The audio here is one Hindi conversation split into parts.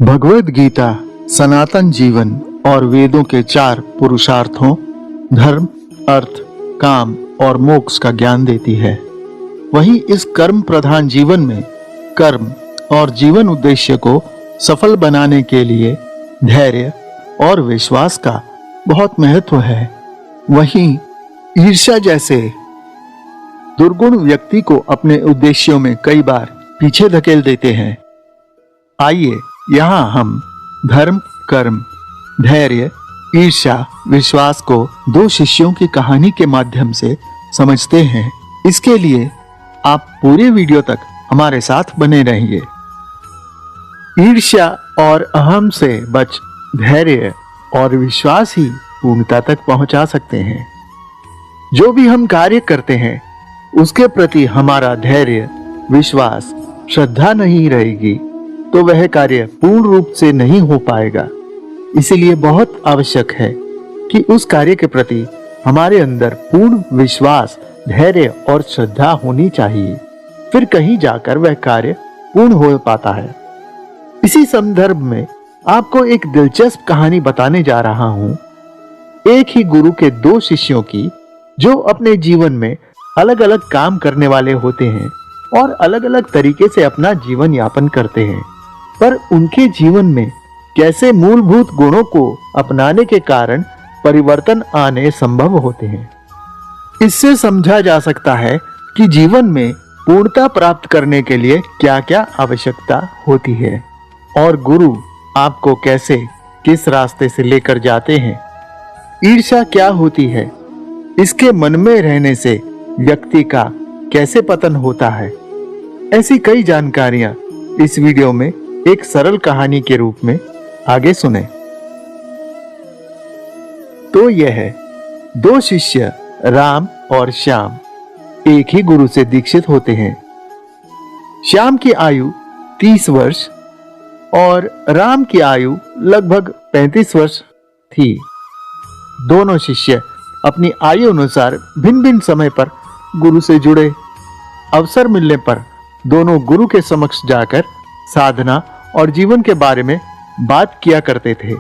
भगवद गीता सनातन जीवन और वेदों के 4 पुरुषार्थों धर्म, अर्थ, काम और मोक्ष का ज्ञान देती है। वहीं इस कर्म प्रधान जीवन में कर्म और जीवन उद्देश्य को सफल बनाने के लिए धैर्य और विश्वास का बहुत महत्व है। वहीं ईर्ष्या जैसे दुर्गुण व्यक्ति को अपने उद्देश्यों में कई बार पीछे धकेल देते हैं। आइए यहाँ हम धर्म, कर्म, धैर्य, ईर्ष्या, विश्वास को 2 शिष्यों की कहानी के माध्यम से समझते हैं। इसके लिए आप पूरे वीडियो तक हमारे साथ बने रहिए। ईर्ष्या और अहम से बच धैर्य और विश्वास ही पूर्णता तक पहुंचा सकते हैं। जो भी हम कार्य करते हैं उसके प्रति हमारा धैर्य, विश्वास, श्रद्धा नहीं रहेगी तो वह कार्य पूर्ण रूप से नहीं हो पाएगा। इसीलिए बहुत आवश्यक है कि उस कार्य के प्रति हमारे अंदर पूर्ण विश्वास, धैर्य और श्रद्धा होनी चाहिए। फिर कहीं जाकर वह कार्य पूर्ण हो पाता है। इसी संदर्भ में आपको एक दिलचस्प कहानी बताने जा रहा हूं। एक ही गुरु के 2 शिष्यों की, जो अपने जीवन में अलग अलग काम करने वाले होते हैं और अलग अलग तरीके से अपना जीवन यापन करते हैं, पर उनके जीवन में कैसे मूलभूत गुणों को अपनाने के कारण परिवर्तन आने संभव होते हैं। इससे समझा जा सकता है कि जीवन में पूर्णता प्राप्त करने के लिए क्या-क्या आवश्यकता होती है और गुरु आपको कैसे, किस रास्ते से लेकर जाते हैं। ईर्ष्या क्या होती है, इसके मन में रहने से व्यक्ति का कैसे पतन होता है, ऐसी कई जानकारियां इस वीडियो में एक सरल कहानी के रूप में आगे सुने। तो यह 2 शिष्य राम और श्याम एक ही गुरु से दीक्षित होते हैं। श्याम की आयु 30 वर्ष और राम की आयु लगभग 35 वर्ष थी। दोनों शिष्य अपनी आयु अनुसार भिन्न भिन्न समय पर गुरु से जुड़े। अवसर मिलने पर दोनों गुरु के समक्ष जाकर साधना और जीवन के बारे में बात किया करते थे।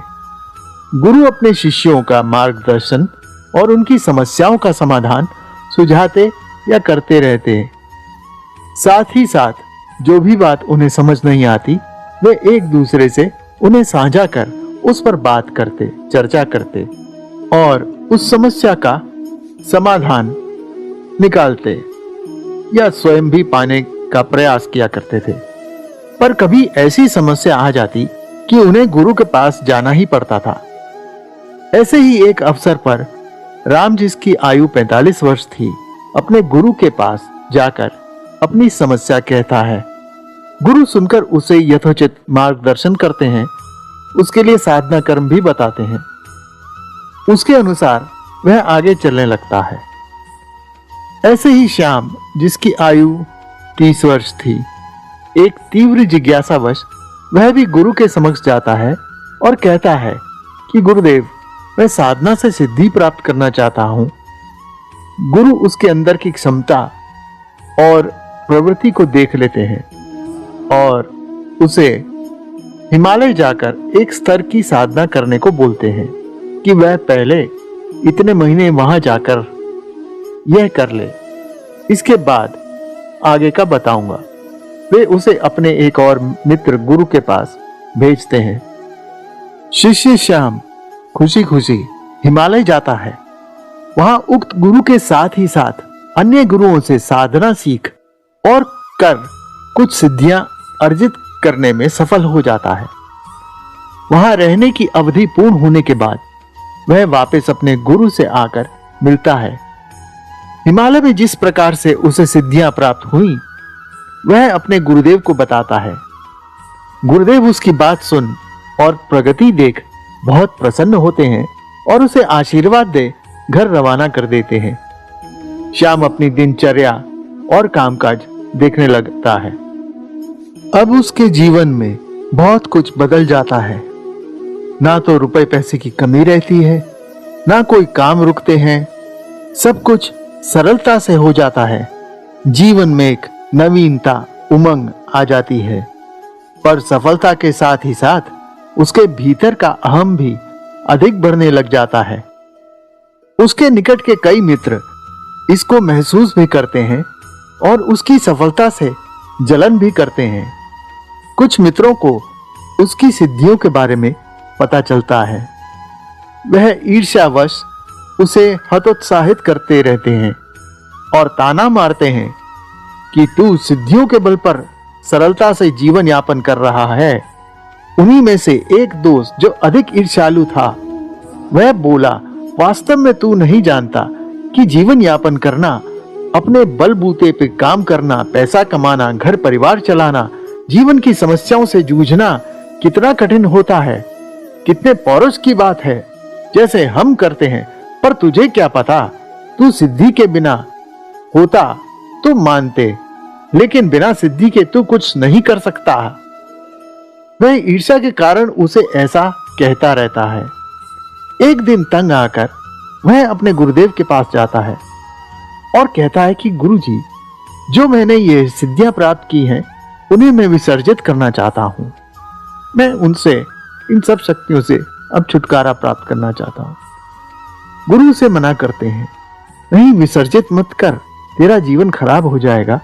गुरु अपने शिष्यों का मार्गदर्शन और उनकी समस्याओं का समाधान सुझाते या करते रहते हैं। साथ ही साथ जो भी बात उन्हें समझ नहीं आती, वे एक दूसरे से उन्हें साझा कर उस पर बात करते, चर्चा करते और उस समस्या का समाधान निकालते या स्वयं भी पाने का प्रयास किया करते थे। पर कभी ऐसी समस्या आ जाती कि उन्हें गुरु के पास जाना ही पड़ता था। ऐसे ही एक अवसर पर राम, जिसकी आयु 45 वर्ष थी, अपने गुरु के पास जाकर अपनी समस्या कहता है। गुरु सुनकर उसे यथोचित मार्गदर्शन करते हैं, उसके लिए साधना कर्म भी बताते हैं। उसके अनुसार वह आगे चलने लगता है। ऐसे ही श्याम, जिसकी आयु 30 वर्ष थी, एक तीव्र जिज्ञासावश वह भी गुरु के समक्ष जाता है और कहता है कि गुरुदेव, मैं साधना से सिद्धि प्राप्त करना चाहता हूं। गुरु उसके अंदर की क्षमता और प्रवृत्ति को देख लेते हैं और उसे हिमालय जाकर एक स्तर की साधना करने को बोलते हैं कि वह पहले इतने महीने वहां जाकर यह कर ले, इसके बाद आगे का बताऊंगा। वे उसे अपने एक और मित्र गुरु के पास भेजते हैं। शिष्य श्याम खुशी खुशी हिमालय जाता है। वहां उक्त गुरु के साथ ही साथ अन्य गुरुओं से साधना सीख और कर कुछ सिद्धियां अर्जित करने में सफल हो जाता है। वहां रहने की अवधि पूर्ण होने के बाद वह वापस अपने गुरु से आकर मिलता है। हिमालय में जिस प्रकार से उसे सिद्धियां प्राप्त हुई, वह अपने गुरुदेव को बताता है। गुरुदेव उसकी बात सुन और प्रगति देख बहुत प्रसन्न होते हैं और उसे आशीर्वाद दे घर रवाना कर देते हैं। श्याम अपनी दिनचर्या और कामकाज देखने लगता है। अब उसके जीवन में बहुत कुछ बदल जाता है। ना तो रुपए पैसे की कमी रहती है, ना कोई काम रुकते हैं। सब कुछ सरलता से हो जाता है। जीवन में एक नवीनता, उमंग आ जाती है। पर सफलता के साथ ही साथ उसके भीतर का अहम भी अधिक बढ़ने लग जाता है। उसके निकट के कई मित्र इसको महसूस भी करते हैं और उसकी सफलता से जलन भी करते हैं। कुछ मित्रों को उसकी सिद्धियों के बारे में पता चलता है। वह ईर्ष्यावश उसे हतोत्साहित करते रहते हैं और ताना मारते हैं कि तू सिद्धियों के बल पर सरलता से जीवन यापन कर रहा है। उन्हीं में से एक दोस्त जो अधिक ईर्ष्यालु था, वह बोला, वास्तव में तू नहीं जानता कि जीवन यापन करना, अपने बलबूते पे काम करना, पैसा कमाना, घर परिवार चलाना, जीवन की समस्याओं से जूझना कितना कठिन होता है। कितने पौरुष की बात है, जैसे हम करते हैं। पर तुझे क्या पता, तू सिद्धि के बिना होता तो मानते, लेकिन बिना सिद्धि के तू कुछ नहीं कर सकता। वह ईर्ष्या के कारण उसे ऐसा कहता रहता है। एक दिन तंग आकर वह अपने गुरुदेव के पास जाता है और कहता है कि गुरुजी, जो मैंने ये सिद्धियां प्राप्त की हैं, उन्हें मैं विसर्जित करना चाहता हूं। मैं उनसे, इन सब शक्तियों से अब छुटकारा प्राप्त करना चाहता हूं। गुरु उसे मना करते हैं, नहीं, विसर्जित मत कर, तेरा जीवन खराब हो जाएगा।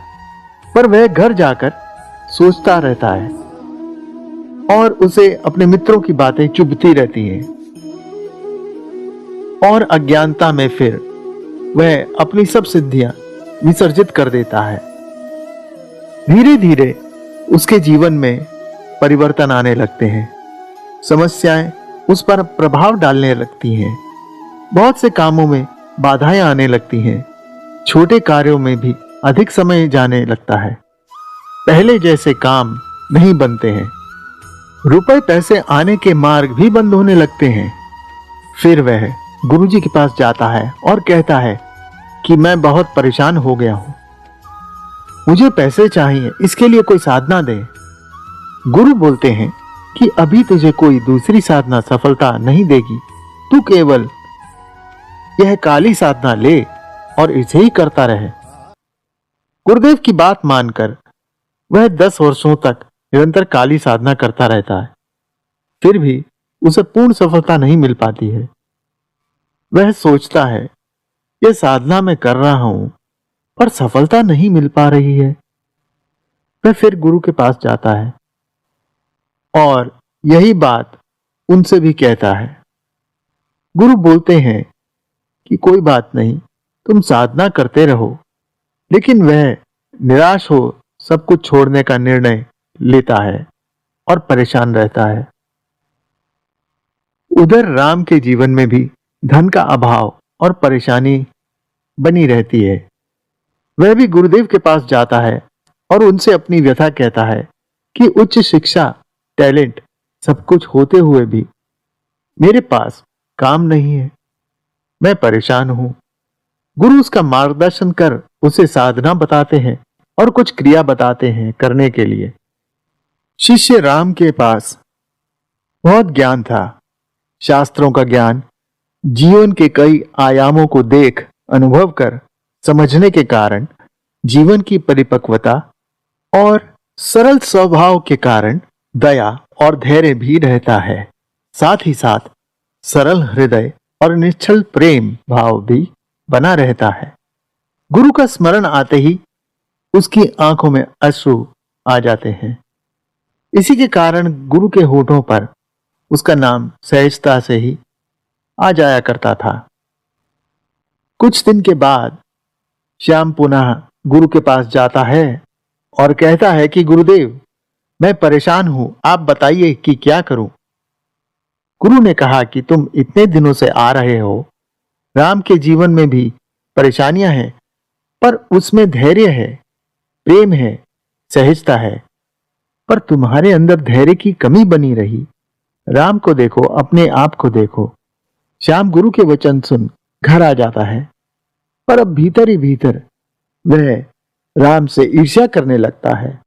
पर वह घर जाकर सोचता रहता है और उसे अपने मित्रों की बातें चुभती रहती हैं और अज्ञानता में फिर वह अपनी सब सिद्धियां विसर्जित कर देता है। धीरे धीरे उसके जीवन में परिवर्तन आने लगते हैं। समस्याएं उस पर प्रभाव डालने लगती हैं। बहुत से कामों में बाधाएं आने लगती हैं। छोटे कार्यों में भी अधिक समय जाने लगता है। पहले जैसे काम नहीं बनते हैं। रुपए पैसे आने के मार्ग भी बंद होने लगते हैं। फिर वह गुरुजी के पास जाता है और कहता है कि मैं बहुत परेशान हो गया हूं, मुझे पैसे चाहिए, इसके लिए कोई साधना दे। गुरु बोलते हैं कि अभी तुझे कोई दूसरी साधना सफलता नहीं देगी, तू केवल यह काली साधना ले और इसे ही करता रहे। गुरुदेव की बात मानकर वह 10 वर्षों तक निरंतर काली साधना करता रहता है। फिर भी उसे पूर्ण सफलता नहीं मिल पाती है। वह सोचता है, यह साधना मैं कर रहा हूं, पर सफलता नहीं मिल पा रही है। वह फिर गुरु के पास जाता है और यही बात उनसे भी कहता है। गुरु बोलते हैं कि कोई बात नहीं, तुम साधना करते रहो। लेकिन वह निराश हो सब कुछ छोड़ने का निर्णय लेता है और परेशान रहता है। उधर राम के जीवन में भी धन का अभाव और परेशानी बनी रहती है। वह भी गुरुदेव के पास जाता है और उनसे अपनी व्यथा कहता है कि उच्च शिक्षा, टैलेंट सब कुछ होते हुए भी मेरे पास काम नहीं है, मैं परेशान हूं। गुरु उसका मार्गदर्शन कर उसे साधना बताते हैं और कुछ क्रिया बताते हैं करने के लिए। शिष्य राम के पास बहुत ज्ञान था, शास्त्रों का ज्ञान, जीवन के कई आयामों को देख, अनुभव कर समझने के कारण जीवन की परिपक्वता और सरल स्वभाव के कारण दया और धैर्य भी रहता है। साथ ही साथ सरल हृदय और निश्चल प्रेम भाव भी बना रहता है। गुरु का स्मरण आते ही उसकी आंखों में अश्रु आ जाते हैं। इसी के कारण गुरु के होठों पर उसका नाम सहजता से ही आ जाया करता था। कुछ दिन के बाद श्याम पुनः गुरु के पास जाता है और कहता है कि गुरुदेव, मैं परेशान हूं, आप बताइए कि क्या करूं। गुरु ने कहा कि तुम इतने दिनों से आ रहे हो, राम के जीवन में भी परेशानियां हैं, पर उसमें धैर्य है, प्रेम है, सहजता है। पर तुम्हारे अंदर धैर्य की कमी बनी रही। राम को देखो, अपने आप को देखो। श्याम गुरु के वचन सुन घर आ जाता है, पर अब भीतर ही भीतर वह राम से ईर्ष्या करने लगता है।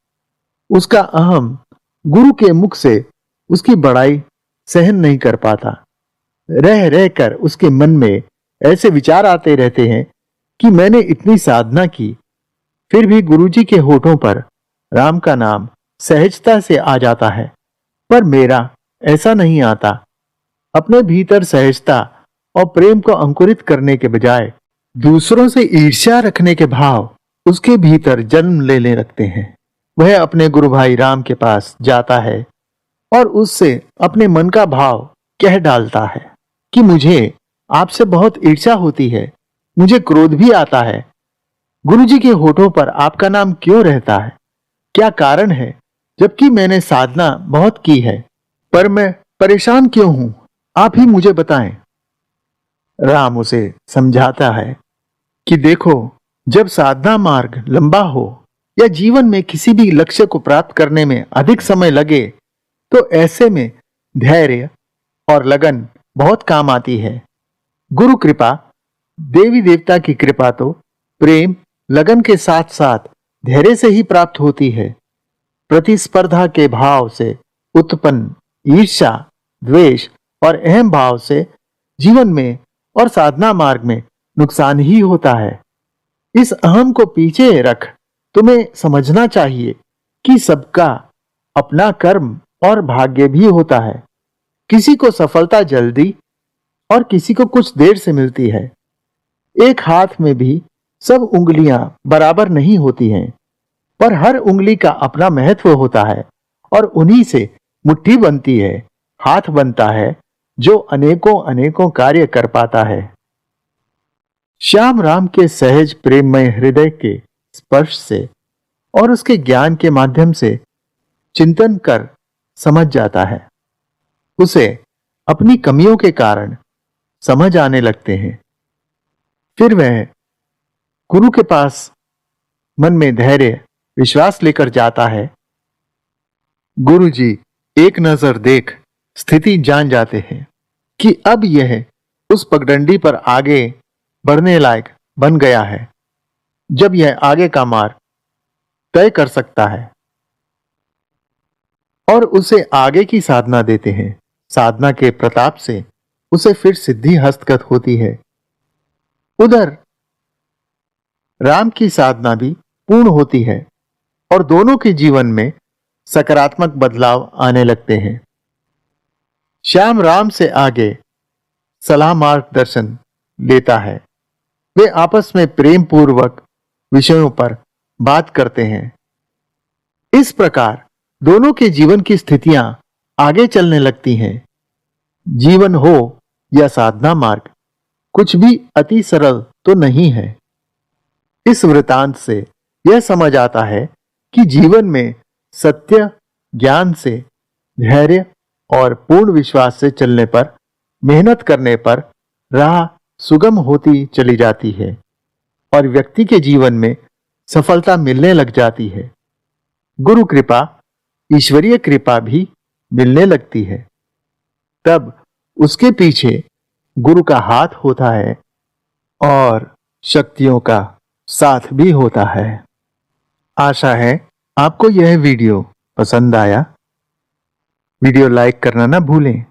उसका अहम गुरु के मुख से उसकी बड़ाई सहन नहीं कर पाता। रह रहकर उसके मन में ऐसे विचार आते रहते हैं कि मैंने इतनी साधना की, फिर भी गुरुजी के होठों पर राम का नाम सहजता से आ जाता है, पर मेरा ऐसा नहीं आता। अपने भीतर सहजता और प्रेम को अंकुरित करने के बजाय दूसरों से ईर्ष्या रखने के भाव उसके भीतर जन्म लेने लगते हैं। वह अपने गुरु भाई राम के पास जाता है और उससे अपने मन का भाव कह डालता है कि मुझे आपसे बहुत ईर्ष्या होती है, मुझे क्रोध भी आता है। गुरुजी के होठों पर आपका नाम क्यों रहता है? क्या कारण है, जबकि मैंने साधना बहुत की है, पर मैं परेशान क्यों हूं? आप ही मुझे बताएं। राम उसे समझाता है कि देखो, जब साधना मार्ग लंबा हो या जीवन में किसी भी लक्ष्य को प्राप्त करने में अधिक समय लगे, तो ऐसे में धैर्य और लगन बहुत काम आती है। गुरु कृपा, देवी देवता की कृपा तो प्रेम लगन के साथ साथ धैर्य से ही प्राप्त होती है। प्रतिस्पर्धा के भाव से उत्पन्न ईर्ष्या, द्वेष और अहम भाव से जीवन में और साधना मार्ग में नुकसान ही होता है। इस अहम को पीछे रख तुम्हें समझना चाहिए कि सबका अपना कर्म और भाग्य भी होता है। किसी को सफलता जल्दी और किसी को कुछ देर से मिलती है। एक हाथ में भी सब उंगलियां बराबर नहीं होती हैं, पर हर उंगली का अपना महत्व होता है और उन्हीं से मुट्ठी बनती है, हाथ बनता है जो अनेकों अनेकों कार्य कर पाता है। श्याम राम के सहज प्रेममय हृदय के स्पर्श से और उसके ज्ञान के माध्यम से चिंतन कर समझ जाता है। उसे अपनी कमियों के कारण समझ आने लगते हैं। फिर वह गुरु के पास मन में धैर्य विश्वास लेकर जाता है। गुरु जी एक नजर देख स्थिति जान जाते हैं कि अब यह उस पगडंडी पर आगे बढ़ने लायक बन गया है, जब यह आगे का मार्ग तय कर सकता है, और उसे आगे की साधना देते हैं। साधना के प्रताप से उसे फिर सिद्धि हस्तगत होती है। उधर राम की साधना भी पूर्ण होती है और दोनों के जीवन में सकारात्मक बदलाव आने लगते हैं। श्याम राम से आगे सलाह मार्गदर्शन लेता है। वे आपस में प्रेम पूर्वक विषयों पर बात करते हैं। इस प्रकार दोनों के जीवन की स्थितियां आगे चलने लगती हैं। जीवन हो या साधना मार्ग, कुछ भी अति सरल तो नहीं है। इस वृतांत से यह समझ आता है कि जीवन में सत्य, ज्ञान से, धैर्य और पूर्ण विश्वास से चलने पर, मेहनत करने पर राह सुगम होती चली जाती है और व्यक्ति के जीवन में सफलता मिलने लग जाती है। गुरु कृपा, ईश्वरीय कृपा भी मिलने लगती है। तब उसके पीछे गुरु का हाथ होता है और शक्तियों का साथ भी होता है। आशा है आपको यह वीडियो पसंद आया। वीडियो लाइक करना ना भूलें।